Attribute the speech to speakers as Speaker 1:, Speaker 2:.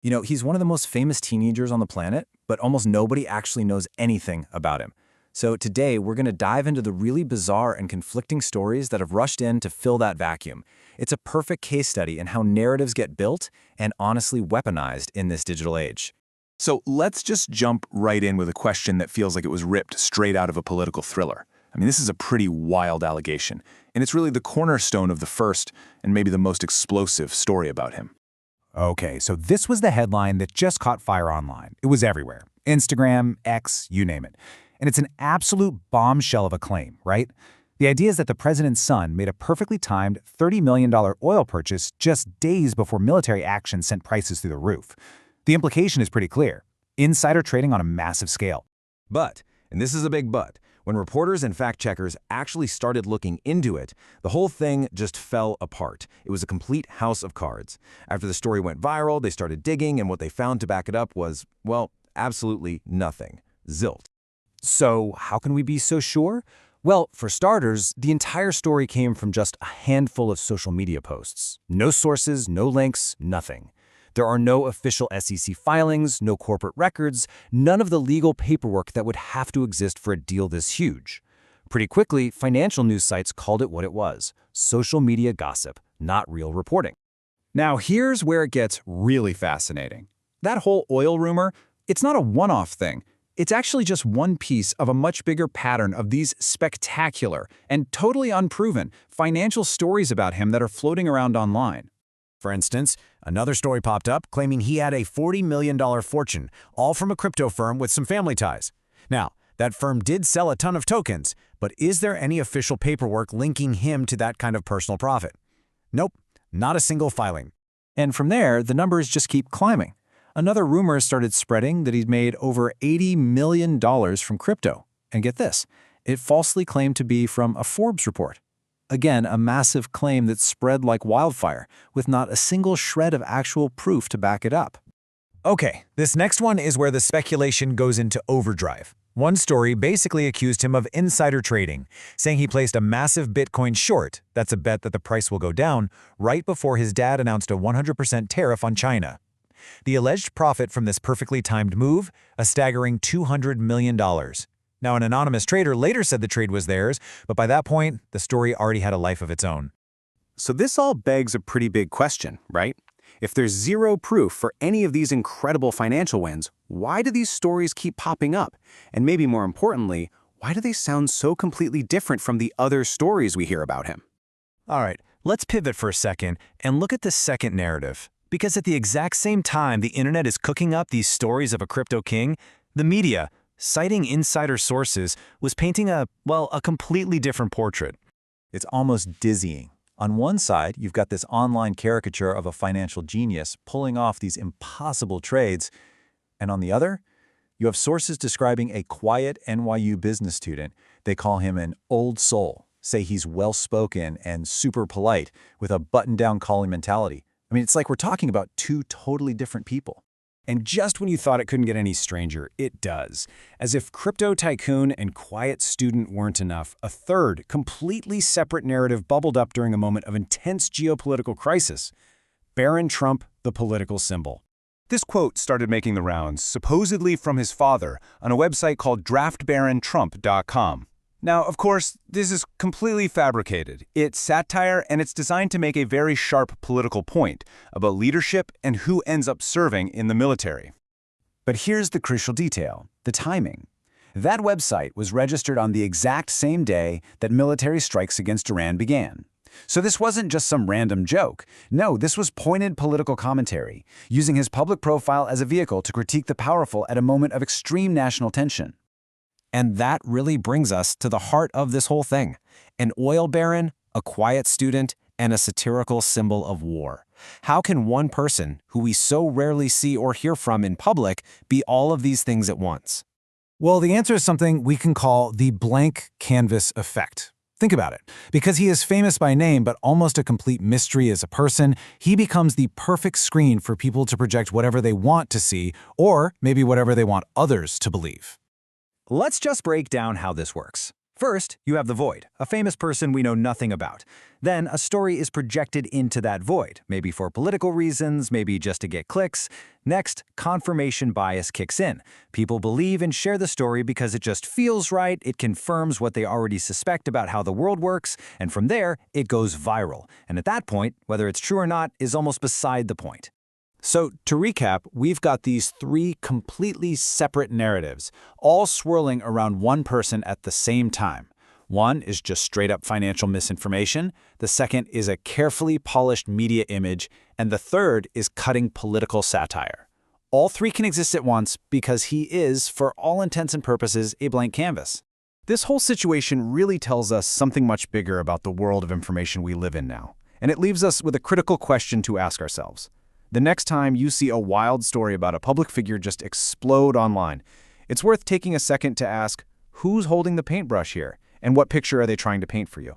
Speaker 1: He's one of the most famous teenagers on the planet, but almost nobody actually knows anything about him. So today, we're going to dive into the really bizarre and conflicting stories that have rushed in to fill that vacuum. It's a perfect case study in how narratives get built and honestly weaponized in this digital age.
Speaker 2: So let's just jump right in with a question that feels like it was ripped straight out of a political thriller. I mean, this is a pretty wild allegation, and it's really the cornerstone of the first and maybe the most explosive story about him.
Speaker 3: Okay, so this was the headline that just caught fire online. It was everywhere. Instagram, X, you name it. And it's an absolute bombshell of a claim, right? The idea is that the president's son made a perfectly timed $30 million oil purchase just days before military action sent prices through the roof. The implication is pretty clear: insider trading on a massive scale.
Speaker 4: But, and this is a big but, when reporters and fact-checkers actually started looking into it, the whole thing just fell apart. It was a complete house of cards. After the story went viral, they started digging, and what they found to back it up was, well, absolutely nothing. Zilch.
Speaker 1: So how can we be so sure? Well, for starters, the entire story came from just a handful of social media posts. No sources, no links, nothing. There are no official SEC filings, no corporate records, none of the legal paperwork that would have to exist for a deal this huge. Pretty quickly, financial news sites called it what it was: social media gossip, not real reporting.
Speaker 5: Now here's where it gets really fascinating. That whole oil rumor, it's not a one-off thing. It's actually just one piece of a much bigger pattern of these spectacular and totally unproven financial stories about him that are floating around online.
Speaker 3: For instance, another story popped up claiming he had a $40 million fortune, all from a crypto firm with some family ties. Now, that firm did sell a ton of tokens, but is there any official paperwork linking him to that kind of personal profit? Nope, not a single filing.
Speaker 1: And from there, the numbers just keep climbing. Another rumor started spreading that he'd made over $80 million from crypto. And get this, it falsely claimed to be from a Forbes report. Again, a massive claim that spread like wildfire, with not a single shred of actual proof to back it up.
Speaker 3: Okay, this next one is where the speculation goes into overdrive. One story basically accused him of insider trading, saying he placed a massive Bitcoin short, that's a bet that the price will go down, right before his dad announced a 100% tariff on China. The alleged profit from this perfectly timed move, a staggering $200 million. Now, an anonymous trader later said the trade was theirs, but by that point, the story already had a life of its own.
Speaker 2: So this all begs a pretty big question, right? If there's zero proof for any of these incredible financial wins, why do these stories keep popping up? And maybe more importantly, why do they sound so completely different from the other stories we hear about him?
Speaker 3: All right, let's pivot for a second and look at the second narrative. Because at the exact same time the internet is cooking up these stories of a crypto king, the media, citing insider sources, was painting a completely different portrait.
Speaker 1: It's almost dizzying. On one side, you've got this online caricature of a financial genius pulling off these impossible trades, and on the other, you have sources describing a quiet NYU business student. They call him an old soul, say he's well-spoken and super polite with a button-down calling mentality. I mean, it's like we're talking about two totally different people.
Speaker 5: And just when you thought it couldn't get any stranger, it does. As if crypto tycoon and quiet student weren't enough, a third, completely separate narrative bubbled up during a moment of intense geopolitical crisis. Barron Trump, the political symbol.
Speaker 2: This quote started making the rounds, supposedly from his father, on a website called draftbarontrump.com. Now, of course, this is completely fabricated. It's satire, and it's designed to make a very sharp political point about leadership and who ends up serving in the military.
Speaker 5: But here's the crucial detail: the timing. That website was registered on the exact same day that military strikes against Iran began. So this wasn't just some random joke. No, this was pointed political commentary, using his public profile as a vehicle to critique the powerful at a moment of extreme national tension.
Speaker 3: And that really brings us to the heart of this whole thing: an oil baron, a quiet student, and a satirical symbol of war. How can one person, who we so rarely see or hear from in public, be all of these things at once?
Speaker 1: Well, the answer is something we can call the blank canvas effect. Think about it. Because he is famous by name but almost a complete mystery as a person, he becomes the perfect screen for people to project whatever they want to see, or maybe whatever they want others to believe.
Speaker 5: Let's just break down how this works.
Speaker 3: First, you have the void, a famous person we know nothing about. Then, a story is projected into that void, maybe for political reasons, maybe just to get clicks. Next, confirmation bias kicks in. People believe and share the story because it just feels right, it confirms what they already suspect about how the world works, and from there, it goes viral. And at that point, whether it's true or not is almost beside the point.
Speaker 5: So, to recap, we've got these three completely separate narratives, all swirling around one person at the same time. One is just straight-up financial misinformation, the second is a carefully polished media image, and the third is cutting political satire. All three can exist at once because he is, for all intents and purposes, a blank canvas.
Speaker 2: This whole situation really tells us something much bigger about the world of information we live in now, and it leaves us with a critical question to ask ourselves. The next time you see a wild story about a public figure just explode online, it's worth taking a second to ask, who's holding the paintbrush here, and what picture are they trying to paint for you?